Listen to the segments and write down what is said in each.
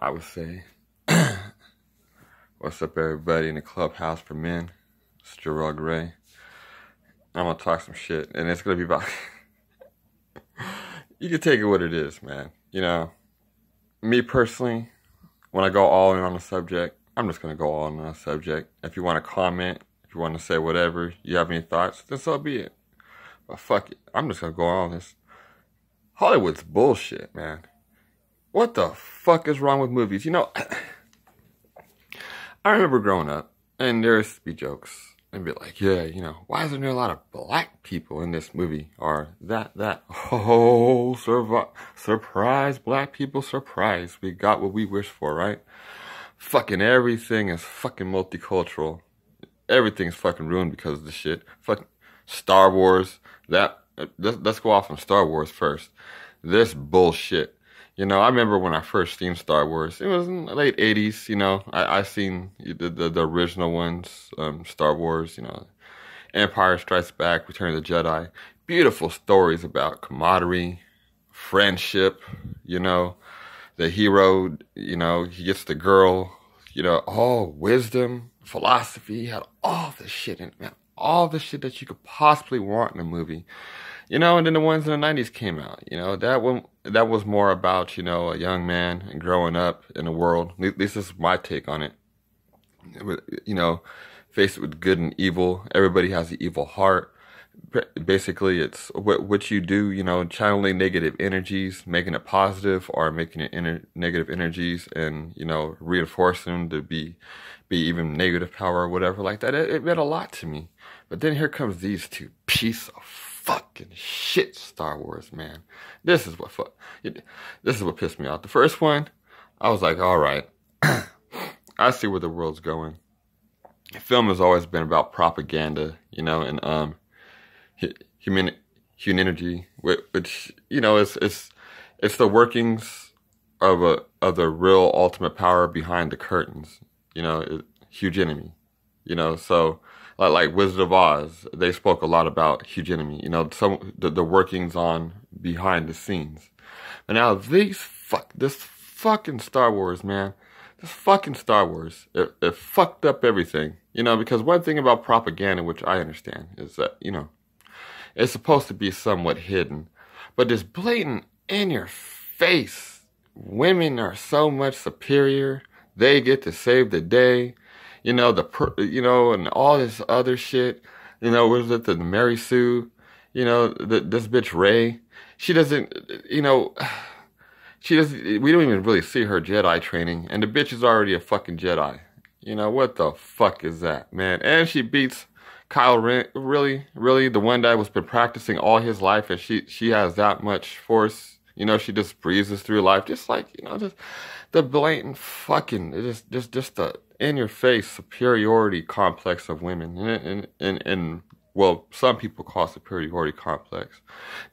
I would say. What's up, everybody in the clubhouse for men? It's Gerald Gray. I'm gonna talk some shit, and it's gonna be about. You can take it what it is, man. You know, me personally, when I go all in on a subject, I'm just gonna go all in on a subject. If you want to comment, if you want to say whatever, you have any thoughts, then so be it. But fuck it, I'm just gonna go on this. Hollywood's bullshit, man. What the fuck is wrong with movies? You know, I remember growing up, and there used to be jokes, and be like, yeah, you know, why isn't there a lot of black people in this movie? Or that. Oh, surprise, black people, surprise. We got what we wished for, right? Fucking everything is fucking multicultural. Everything's fucking ruined because of this shit. Fucking Star Wars. Let's go off from Star Wars first. This bullshit. You know, I remember when I first seen Star Wars. It was in the late 80s, you know. I seen the original ones, Star Wars, you know. Empire Strikes Back, Return of the Jedi. Beautiful stories about camaraderie, friendship, you know. The hero, you know, he gets the girl, you know, all wisdom, philosophy. He had all the shit in it, man. All the shit that you could possibly want in a movie. You know, and then the ones in the 90s came out. You know, that was more about, you know, a young man and growing up in the world. At least this is my take on it. You know, faced with good and evil. Everybody has an evil heart. Basically, it's what you do, you know, channeling negative energies, making it positive, or making it negative energies and, you know, reinforcing them to be even negative power or whatever like that. It meant a lot to me. But then here comes these two pieces of fucking shit Star Wars, man. This is what pissed me off. The first one, I was like, all right, I see where the world's going. Film has always been about propaganda, you know, and human energy, which, you know, it's the workings of the real ultimate power behind the curtains, you know, huge enemy, you know. So like Wizard of Oz, they spoke a lot about huge enemy, you know, the workings on behind the scenes. And now this fucking Star Wars, man, this fucking Star Wars, it fucked up everything, you know, because one thing about propaganda, which I understand, is that, you know, it's supposed to be somewhat hidden, but this blatant in your face, women are so much superior, they get to save the day. You know, you know, and all this other shit, you know, was it the Mary Sue, you know, this bitch Rey, she doesn't, you know, we don't even really see her Jedi training, and the bitch is already a fucking Jedi. You know, what the fuck is that, man? And she beats Kylo Ren, really, the one that was been practicing all his life, and she has that much force. You know, she just breezes through life, just like, you know, just the blatant fucking, just the in-your-face superiority complex of women, and well, some people call it superiority complex.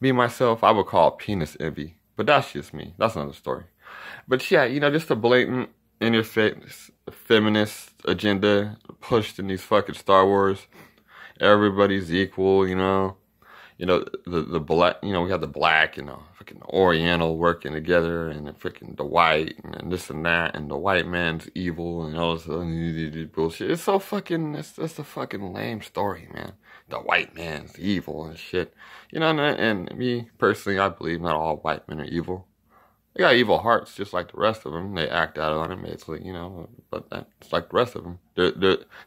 Me, myself, I would call it penis envy, but that's just me. That's another story. But yeah, you know, just the blatant in-your-face feminist agenda pushed in these fucking Star Wars. Everybody's equal, you know. You know, the black, you know, we have the black, you know, fucking Oriental working together, and the white, and this and that, and the white man's evil, and all this other bullshit. It's so fucking, it's a fucking lame story, man. The white man's evil and shit. You know, and me, personally, I believe not all white men are evil. They got evil hearts, just like the rest of them. They act out on it, basically, you know, but that's like the rest of them.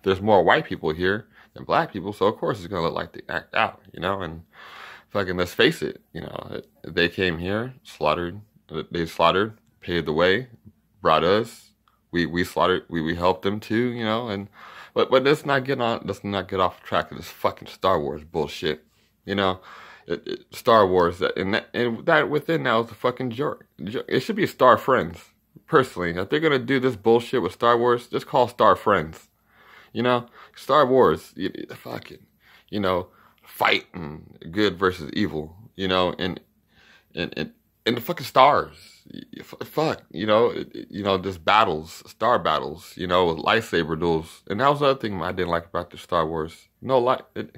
There's more white people here than black people, so of course it's gonna look like they act out, you know. And fucking, let's face it, you know, they came here, they slaughtered, paved the way, brought us, we slaughtered, we helped them too, you know. And but let's not get off track of this fucking Star Wars bullshit, you know. Star Wars, and that within now is the fucking joke. It should be Star Friends. Personally, if they're gonna do this bullshit with Star Wars, just call Star Friends. You know, Star Wars, fucking, you know, fighting good versus evil. You know, and the fucking stars. Fuck, you know, just battles, star battles, you know, with lightsaber duels. And that was the other thing I didn't like about the Star Wars. No, the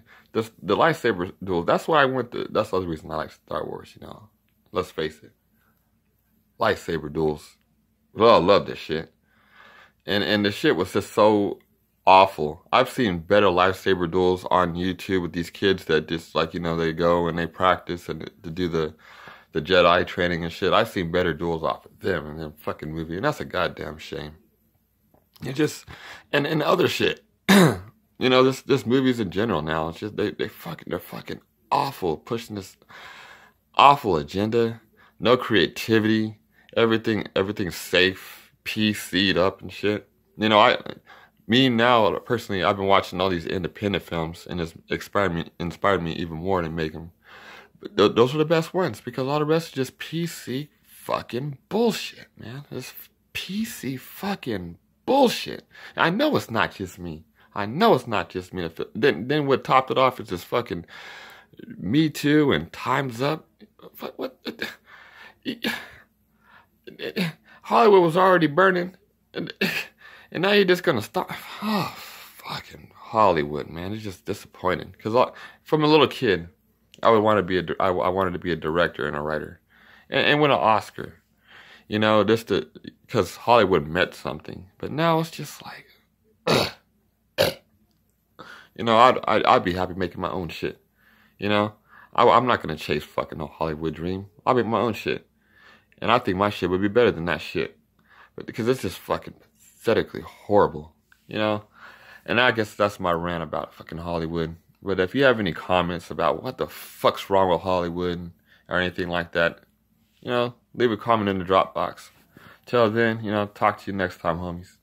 lightsaber duels, that's why that's the other reason I like Star Wars, you know. Let's face it. Lightsaber duels. Well, I love this shit. And the shit was just so awful. I've seen better lightsaber duels on YouTube with these kids that just like, they go and they practice and to do the Jedi training and shit. I've seen better duels off of them in the fucking movie, and that's a goddamn shame. It just and other shit. This movies in general now, it's just they're fucking awful, pushing this awful agenda, no creativity, everything's safe, PC'd up and shit. Me now personally, I've been watching all these independent films, and it's inspired me even more to make them. But those are the best ones because all the rest is just PC fucking bullshit, man. It's PC fucking bullshit. I know it's not just me. I know it's not just me. Then what topped it off is this fucking Me Too and Time's Up. What? Hollywood was already burning, and now you're just gonna stop. Oh, fucking Hollywood, man. It's just disappointing. Because from a little kid, I wanted to be a director and a writer, and win an Oscar. Because Hollywood meant something. But now it's just like, I'd be happy making my own shit. I'm not gonna chase fucking no Hollywood dream. I'll make my own shit, and I think my shit would be better than that shit. But because it's just fucking pathetically horrible, And I guess that's my rant about fucking Hollywood. But if you have any comments about what the fuck's wrong with Hollywood or anything like that, leave a comment in the drop box. Till then, talk to you next time, homies.